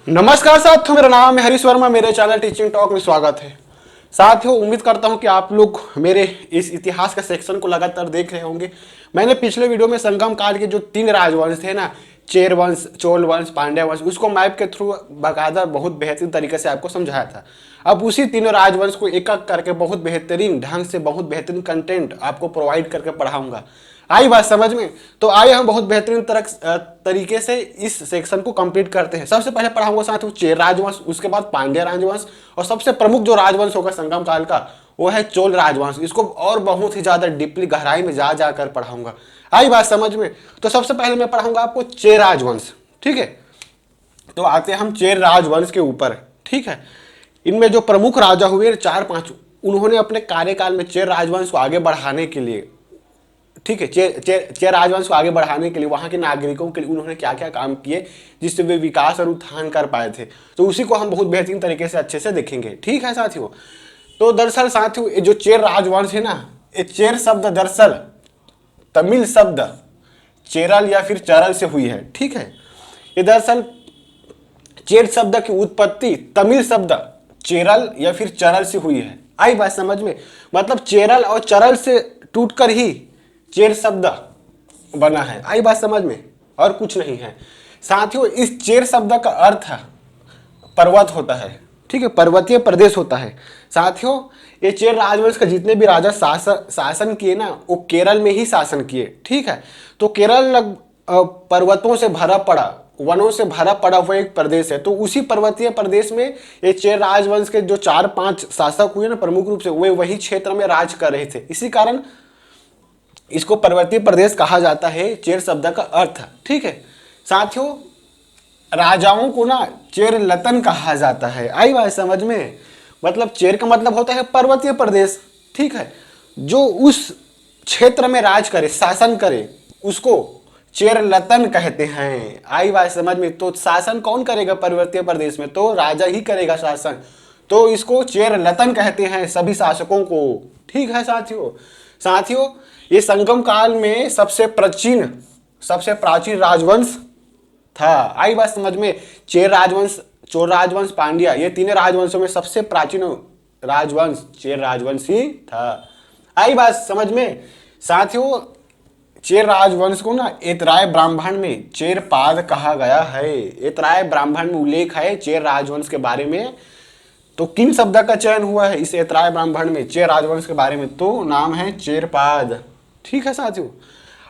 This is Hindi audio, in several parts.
नमस्कार साथियों, मेरा नाम है हरीश वर्मा। मेरे चैनल टीचिंग टॉक में स्वागत है। साथियों, उम्मीद करता हूं कि आप लोग मेरे इस इतिहास का सेक्शन को लगातार देख रहे होंगे। मैंने पिछले वीडियो में संगम काल के जो 3 राजवंश थे ना, चेर वंश, चोल वंश, पांड्या वंश, उसको मैप के थ्रू बाकायदा बहुत बेहतरीन तरीके से आपको समझाया था। अब उसी तीनों राजवंश को एक एक करके बहुत बेहतरीन ढंग से, बहुत बेहतरीन कंटेंट आपको प्रोवाइड करके पढ़ाऊंगा। आई बात समझ में? तो आइए हम बहुत बेहतरीन तरीके से इस सेक्शन को कंप्लीट करते हैं। सबसे पहले पढ़ाऊंगा साथियों चेर राजवंश, उसके बाद पांड्या राजवंश, और सबसे प्रमुख जो राजवंश होगा संगम काल का वो है चोल राजवंश। इसको और बहुत ही ज्यादा डीपली गहराई में जा जाकर पढ़ाऊंगा। आई बात समझ में? तो सबसे पहले मैं पढ़ाऊंगा आपको चेर राजवंश, ठीक है। तो आते हैं हम चेर राजवंश के ऊपर, ठीक है। इनमें जो प्रमुख राजा हुए 4-5, उन्होंने अपने कार्यकाल में चेर राजवंश को आगे बढ़ाने के लिए, ठीक है, चेर राजवंश को आगे बढ़ाने के लिए वहां के नागरिकों के लिए उन्होंने क्या क्या काम किए जिससे वे विकास और उत्थान कर पाए थे। तो उसी को हम बहुत बेहतरीन तरीके से अच्छे से देखेंगे, ठीक है साथियों। तो दरअसल साथियों, ये जो चेर राजवंश है ना, ये चेर शब्द दरअसल तमिल शब्द चेरल या फिर चरल से हुई है, ठीक है। ये दरअसल चेर शब्द की उत्पत्ति तमिल शब्द चेरल या फिर चरल से हुई है। आई बात समझ में? मतलब चेरल और चरल से टूटकर ही चेर शब्द बना है। आई बात समझ में? और कुछ नहीं है साथियों। इस चेर शब्द का अर्थ पर्वत होता है, ठीक है, पर्वतीय प्रदेश होता है। साथियों, ये चेर राजवंश का जितने भी राजा शासन किए ना, वो केरल में ही शासन किए, ठीक है। तो केरल पर्वतों से भरा पड़ा, वनों से भरा पड़ा हुआ एक प्रदेश है। तो उसी पर्वतीय प्रदेश में ये चेर राजवंश के जो 4-5 शासक हुए ना, प्रमुख रूप से वे वही क्षेत्र में राज कर रहे थे। इसी कारण इसको पर्वतीय प्रदेश कहा जाता है, चेर शब्द का अर्थ, ठीक है। साथियों, राजाओं को ना चेर लतन कहा जाता है। आई बात समझ में? मतलब चेर का मतलब होता है पर्वतीय प्रदेश, ठीक है। जो उस क्षेत्र में राज करे, शासन करे, उसको चेर लतन कहते हैं। आई बात समझ में? तो शासन कौन करेगा पर्वतीय प्रदेश में? तो राजा ही करेगा शासन। तो इसको चेर लतन कहते हैं सभी शासकों को, ठीक है साथियों, ये संगम काल में सबसे प्राचीन राजवंश था। आई बात समझ में? चेर राजवंश, चोल राजवंश, पांड्या, ये तीनों राजवंशों में सबसे प्राचीन राजवंश चेर राजवंश ही था। आई बात समझ में? साथियों, चेर राजवंश को ना एतराय ब्राह्मण में चेरपाद कहा गया है। एतराय ब्राह्मण में उल्लेख है चेर राजवंश के बारे में। तो किन शब्द का चयन हुआ है इस एतराय ब्राह्मण में चेर राजवंश के बारे में? तो नाम है चेरपाद, ठीक है साथियों।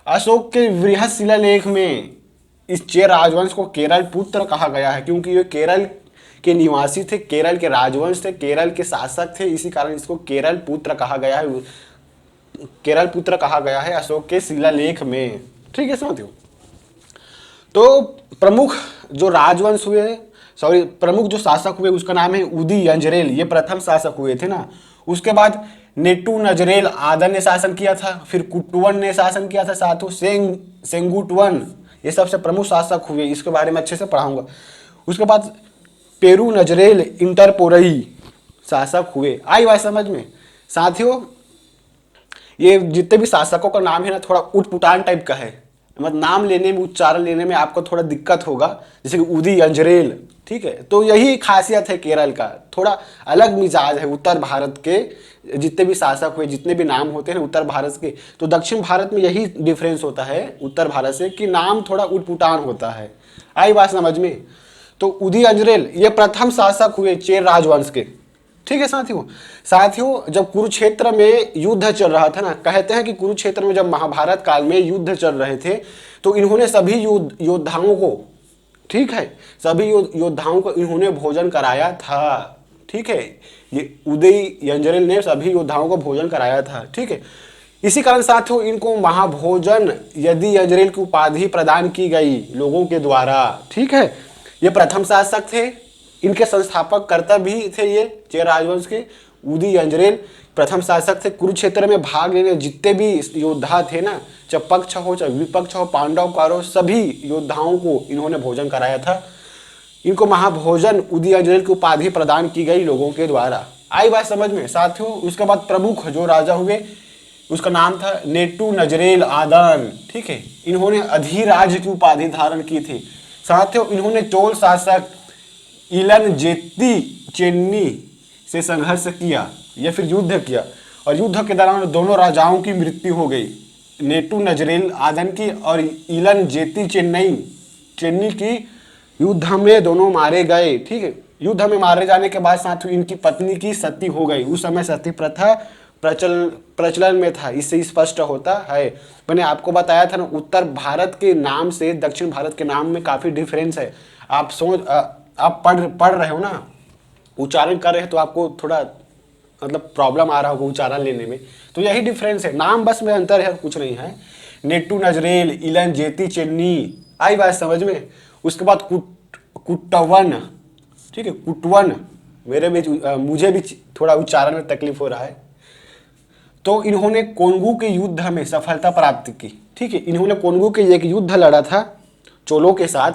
अशोक के वृहत शिलालेख में इस चेर राजवंश को केरल पुत्र कहा गया है, क्योंकि ये केरल के निवासी थे, केरल के राजवंश थे, केरल के शासक थे। इसी कारण इसको केरल पुत्र कहा गया है, केरल पुत्र कहा गया है अशोक के शिलालेख में, ठीक है साथियों। तो प्रमुख जो राजवंश हुए, प्रमुख जो शासक हुए उसका नाम है उदी यंजरेल। ये प्रथम शासक हुए थे ना। उसके बाद नेटू नजरेल आदन ने शासन किया था, फिर कुटुवन ने शासन किया था, साथियों सेंगुटवन, ये सबसे प्रमुख शासक हुए। इसके बारे में अच्छे से पढ़ाऊंगा। उसके बाद पेरू नजरेल इंटरपोरई शासक हुए। आई बात समझ में? साथियों, ये जितने भी शासकों का नाम है ना, थोड़ा उटपुटान टाइप का है, मतलब नाम लेने में, उच्चारण लेने में आपको थोड़ा दिक्कत होगा, जैसे कि उदी अंजरेल, ठीक है। तो यही खासियत है केरल का, थोड़ा अलग मिजाज है। उत्तर भारत के जितने भी शासक हुए, जितने भी नाम होते हैं उत्तर भारत के, तो दक्षिण भारत में यही डिफरेंस होता है उत्तर भारत से, कि नाम थोड़ा उटपुटान होता है। आई बात समझ में? तो उदी अंजरेल ये प्रथम शासक हुए चेर राजवंश के, ठीक है साथियों। जब कुरुक्षेत्र में युद्ध चल रहा था ना, कहते हैं कि कुरुक्षेत्र में जब महाभारत काल में युद्ध चल रहे थे, तो इन्होंने सभी योद्धाओं को, ठीक है, सभी योद्धाओं को इन्होंने भोजन कराया था, ठीक है। ये उदय यंजरेल ने सभी योद्धाओं को भोजन कराया था, ठीक है। इसी कारण साथियों, इनको महाभोजन यदि यंजरेल की उपाधि प्रदान की गई लोगों के द्वारा, ठीक है। ये प्रथम शासक थे, इनके संस्थापक कर्ता भी थे ये चेर राजवंश के। उदी यंजरेल प्रथम शासक थे। कुरुक्षेत्र में भाग लेने जितने भी योद्धा थे ना, चाहे पक्ष हो चाहे विपक्ष हो, पांडव कौरव, सभी योद्धाओं को इन्होंने भोजन कराया था। इनको महाभोजन उदी यंजरेल की उपाधि प्रदान की गई लोगों के द्वारा। आई बात समझ में साथियों? उसके बाद प्रमुख जो राजा हुए उसका नाम था नेटू नजरेल आदन, ठीक है। इन्होंने अधिराज की उपाधि धारण की थी। साथियों, इन्होंने चोल शासक इलनजेती चेन्नी से संघर्ष किया या फिर युद्ध किया, और युद्ध के दौरान दोनों राजाओं की मृत्यु हो गई, नेटू नजरेल आदन की और इलनजेती चेन्नी की युद्ध में दोनों मारे गए। ठीक है, युद्ध में मारे जाने के बाद साथ ही इनकी पत्नी की सती हो गई। उस समय सती प्रथा प्रचलन में था, इससे स्पष्ट होता है। मैंने आपको बताया था ना, उत्तर भारत के नाम से दक्षिण भारत के नाम में काफी डिफरेंस है। आप पढ़ रहे हो ना, उच्चारण कर रहे हैं तो आपको थोड़ा मतलब प्रॉब्लम आ रहा होगा उच्चारण लेने में, तो यही डिफरेंस है, नाम बस में अंतर है, कुछ नहीं है। नेटू नजरेल इलनजेती चेन्नी, आई बात समझ में। उसके बाद कुट्टवन, ठीक है, कुटवन, मुझे भी थोड़ा उच्चारण में तकलीफ हो रहा है। तो इन्होंने कोंगू के युद्ध में सफलता प्राप्त की। ठीक है, इन्होंने कोंगू के एक युद्ध लड़ा था चोलों के साथ,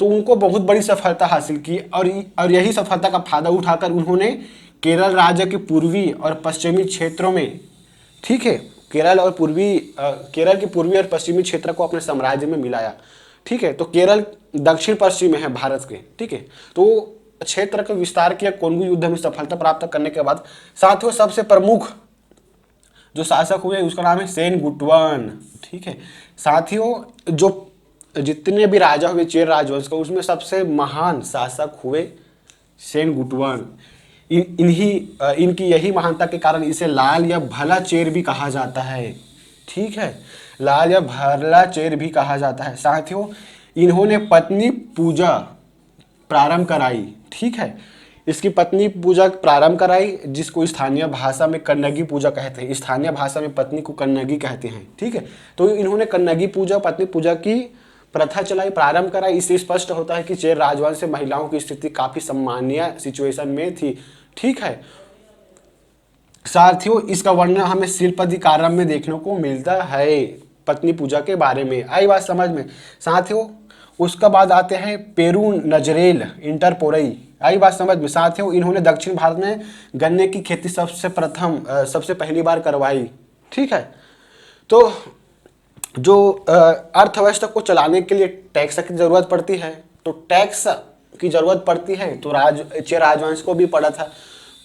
तो उनको बहुत बड़ी सफलता हासिल की, और यही सफलता का फायदा उठाकर उन्होंने केरल राज्य के पूर्वी और पश्चिमी क्षेत्रों में, ठीक है, केरल के पूर्वी और पश्चिमी क्षेत्र को अपने साम्राज्य में मिलाया। ठीक है, तो केरल दक्षिण पश्चिम में है भारत के। ठीक है, तो क्षेत्र का विस्तार किया कोंगू युद्ध में सफलता प्राप्त करने के बाद। साथियों, सबसे प्रमुख जो शासक हुए उसका नाम है सेन गुटवन। ठीक है साथियों, जो जितने भी राजा हुए चेर राजवंश का, उसमें सबसे महान शासक हुए सेन गुटवन। इनकी यही महानता के कारण इसे लाल या भला चेर भी कहा जाता है। ठीक है, लाल या भला चेर भी कहा जाता है। साथियों, इन्होंने पत्नी पूजा प्रारंभ कराई। ठीक है, इसकी पत्नी पूजा प्रारंभ कराई, जिसको स्थानीय भाषा में कन्नगी पूजा कहते हैं। स्थानीय भाषा में पत्नी को कन्नगी कहते हैं। ठीक है, तो इन्होंने कन्नगी पूजा, पत्नी पूजा की प्रथा चलाई, प्रारंभ कराई। इससे स्पष्ट होता है कि चेर राजवंश से महिलाओं की स्थिति काफी सम्मानीय सिचुएशन में थी। ठीक है साथियों, इसका वर्णन हमें शिल्पाधिकारम में देखने को मिलता है पत्नी पूजा के बारे में। आई बात समझ में। साथियों, उसका बाद आते हैं पेरू नजरेल इंटरपोरई। आई बात समझ में। साथियों, इन्होंने दक्षिण भारत में गन्ने की खेती सबसे पहली बार करवाई। ठीक है, तो जो अर्थव्यवस्था को चलाने के लिए टैक्स की जरूरत पड़ती है, तो टैक्स की जरूरत पड़ती है, तो चेर राजवंश को भी पड़ा था।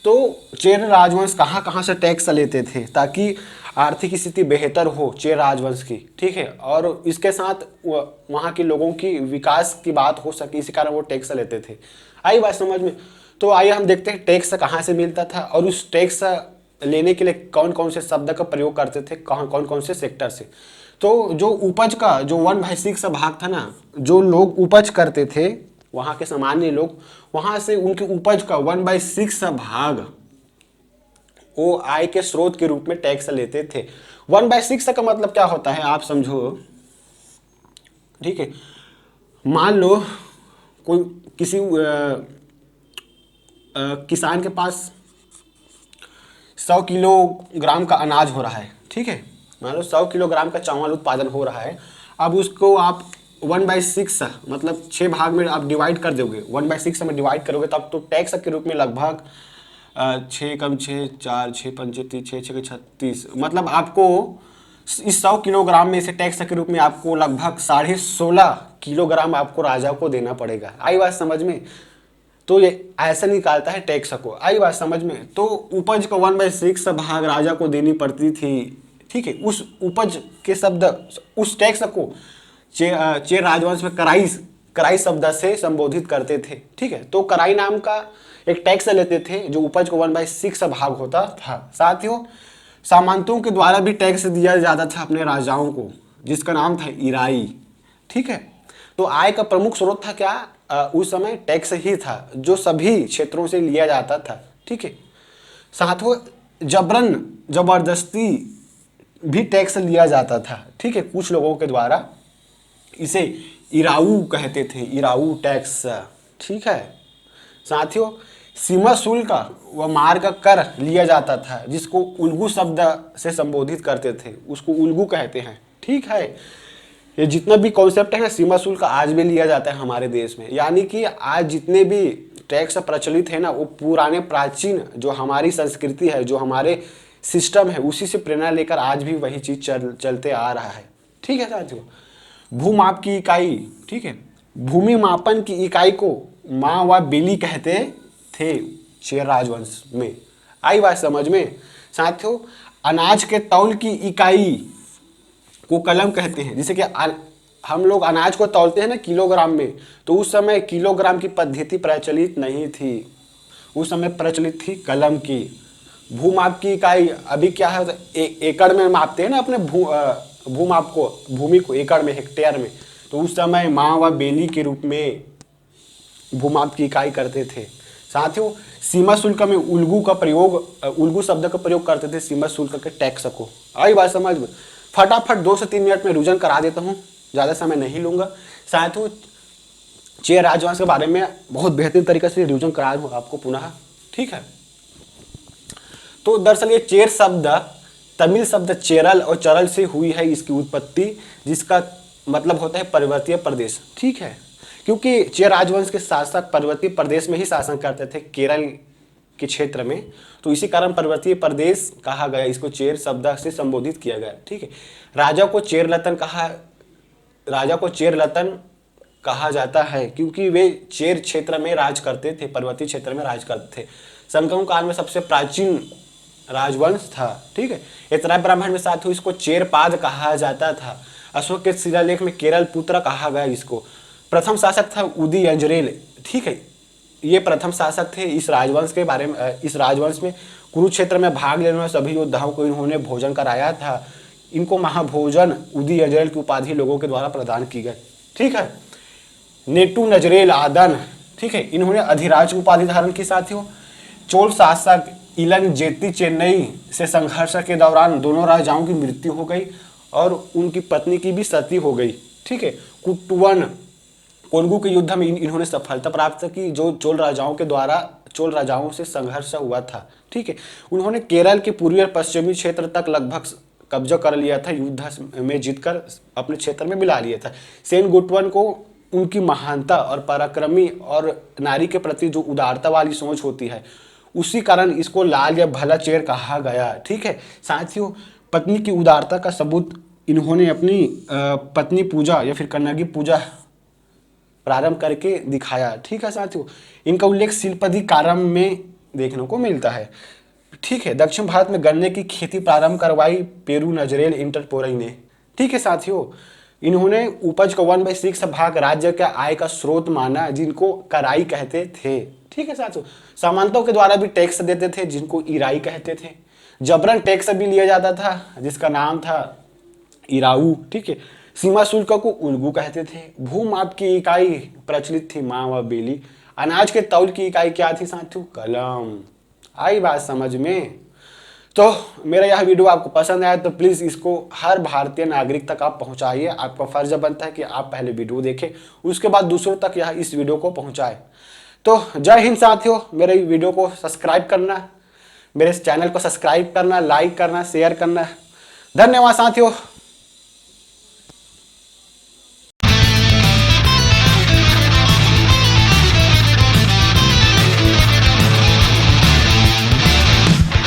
तो चेर राजवंश कहाँ कहाँ से टैक्स लेते थे ताकि आर्थिक स्थिति बेहतर हो चेर राजवंश की। ठीक है, और इसके साथ वहाँ के लोगों की विकास की बात हो सके, इसी कारण वो टैक्स लेते थे। आई बात समझ में। तो आइए हम देखते हैं टैक्स कहाँ से मिलता था और उस टैक्स लेने के लिए कौन कौन से शब्द का प्रयोग करते थे, कौन कौन से सेक्टर से। तो जो उपज का जो 1/6 भाग था ना, जो लोग उपज करते थे वहाँ के सामान्य लोग, वहाँ से उनकी उपज का 1/6 भाग वो आय के स्रोत के रूप में टैक्स लेते थे। 1/6 का मतलब क्या होता है आप समझो। ठीक है, मान लो कोई किसी किसान के पास 100 किलोग्राम का अनाज हो रहा है। ठीक है, मान लो 100 किलोग्राम का चावल उत्पादन हो रहा है। अब उसको आप 1/6 मतलब 6 भाग में आप डिवाइड कर दोगे, 1/6 में डिवाइड करोगे तब तो टैक्स के रूप में लगभग 6 कम 6 4 6 5 30 6 6 36, मतलब आपको इस 100 किलोग्राम में से टैक्स के रूप में आपको लगभग 16.5 किलोग्राम आपको राजा को देना पड़ेगा। आई बात समझ में। तो ये ऐसा निकालता है टैक्स को। आई बात समझ में। तो उपज को 1/6 भाग राजा को देनी पड़ती थी। ठीक है, उस उपज के शब्द, उस टैक्स को चेर राजवंश में कराई शब्द से संबोधित करते थे। ठीक है, तो कराई नाम का एक टैक्स लेते थे जो उपज को 1/6 भाग होता था। साथियों, सामंतों के द्वारा भी टैक्स दिया जाता था अपने राजाओं को, जिसका नाम था इराई। ठीक है, तो आय का प्रमुख स्रोत था क्या, उस समय टैक्स ही था जो सभी क्षेत्रों से लिया जाता था। ठीक है, साथियों, जबरदस्ती भी टैक्स लिया जाता था। ठीक है, कुछ लोगों के द्वारा इसे इराऊ कहते थे, इराऊ टैक्स। ठीक है साथियों, सीमा शुल्क व मार्ग कर लिया जाता था, जिसको उल्गू शब्द से संबोधित करते थे, उसको उल्गू कहते हैं। ठीक है, ये जितना भी कॉन्सेप्ट है ना, सीमा शुल्क आज भी लिया जाता है हमारे देश में। यानी कि आज जितने भी टैक्स प्रचलित है ना, वो पुराने प्राचीन जो हमारी संस्कृति है, जो हमारे सिस्टम है, उसी से प्रेरणा लेकर आज भी वही चीज चलते आ रहा है। ठीक है साथियों, भूमाप की इकाई, ठीक है, भूमि मापन की इकाई को माँ व बेली कहते थे चेर राजवंश में। आई बात समझ में साथियों। अनाज के तौल की इकाई को कलम कहते हैं। जैसे कि हम लोग अनाज को तौलते हैं ना किलोग्राम में, तो उस समय किलोग्राम की पद्धति प्रचलित नहीं थी, उस समय प्रचलित थी कलम की। भूमाप की इकाई अभी क्या है, एकड़ में मापते हैं ना अपने भूमाप को, भूमि को एकड़ में, हेक्टेयर में। तो उस समय माँ व बेली के रूप में भूमाप की इकाई करते थे। साथियों सीमा शुल्क में उल्गू का प्रयोग, उल्गू शब्द का प्रयोग करते थे सीमा शुल्क के टैक्स को। आई बात समझ में। फटाफट 2 से 3 मिनट में रिवीजन करा देता हूँ, ज़्यादा समय नहीं लूंगा। साथियों चेर राजवंश के बारे में बहुत बेहतरीन तरीके से रिवीजन करा दूँ आपको पुनः, ठीक है। तो दरअसल ये चेर शब्द तमिल शब्द चेरल और चरल से हुई है इसकी उत्पत्ति, जिसका मतलब होता है पर्वतीय प्रदेश, ठीक है। क्योंकि चेर राजवंश के शासक पर्वतीय प्रदेश में ही शासन करते थे, केरल के क्षेत्र में, तो इसी कारण पर्वतीय प्रदेश कहा गया, इसको चेर शब्द से संबोधित किया गया, ठीक है। राजा को चेरलतन कहा जाता है क्योंकि वे चेर क्षेत्र में राज करते थे, पर्वतीय क्षेत्र में राज करते थे। संगम काल में सबसे प्राचीन राजवंश था, ठीक है। इतराय ब्राह्मण में साथियों इसको चेरपाद कहा जाता था। अशोक के शिलालेख में केरल पुत्र कहा गया इसको। प्रथम शासक था उदी यंजरेल, ठीक है। ये प्रथम शासक थे इस राजवंश के बारे में। इस राजवंश में कुरुक्षेत्र में भाग लेने वाले सभी योद्धाओं को इन्होंने भोजन कराया था। इनको महाभोजन उदी यंजरेल की उपाधि लोगों के द्वारा प्रदान की गई, ठीक है। नेटू नजरेल आदन, ठीक है, इन्होंने अधिराज उपाधि धारण की। साथियों चोल शासक इलन जेती चेन्नई से संघर्ष के दौरान दोनों राजाओं की मृत्यु हो गई और उनकी पत्नी की भी सती हो गई, ठीक है। कुट्टुवन कोनगु के युद्ध में इन्होंने सफलता प्राप्त की, जो चोल राजाओं से संघर्ष हुआ था, ठीक है। उन्होंने केरल के पूर्वी और पश्चिमी क्षेत्र तक लगभग कब्जा कर लिया था, युद्ध में जीतकर अपने क्षेत्र में मिला लिया था। सेन गुटवन को उनकी महानता और पराक्रमी और नारी के प्रति जो उदारता वाली सोच होती है, उसी कारण इसको लाल या भला चेर कहा गया, ठीक है। साथियों पत्नी की उदारता का सबूत इन्होंने अपनी पत्नी पूजा या फिर कन्यागी पूजा प्रारंभ करके दिखाया, ठीक है। साथियों इनका उल्लेख शिल्पाधिकारम में देखने को मिलता है, ठीक है। दक्षिण भारत में गन्ने की खेती प्रारंभ करवाई पेरू नजरेल इंटरपोरई ने, ठीक है। साथियों इन्होंने उपज का 1/6 भाग राज्य के आय का स्रोत माना, जिनको कराई कहते थे, ठीक है। साथियों सामंतों के द्वारा भी टैक्स देते थे, जिनको इराई कहते थे। जबरन टैक्स भी लिया जाता था, जिसका नाम था इराऊ, ठीक है। सीमा शुल्क को उल्गू कहते थे। भूमाप की इकाई प्रचलित थी माँ व बेली। अनाज के तौल की इकाई क्या थी साथियों, कलम। आई बात समझ में। तो मेरा यह वीडियो आपको पसंद आया तो प्लीज़ इसको हर भारतीय नागरिक तक आप पहुंचाइए। आपका फर्ज बनता है कि आप पहले वीडियो देखें, उसके बाद दूसरों तक इस वीडियो को पहुंचाएं। तो जय हिंद साथियों। मेरे वीडियो को सब्सक्राइब करना, मेरे चैनल को सब्सक्राइब करना, लाइक करना, शेयर करना। धन्यवाद साथियों।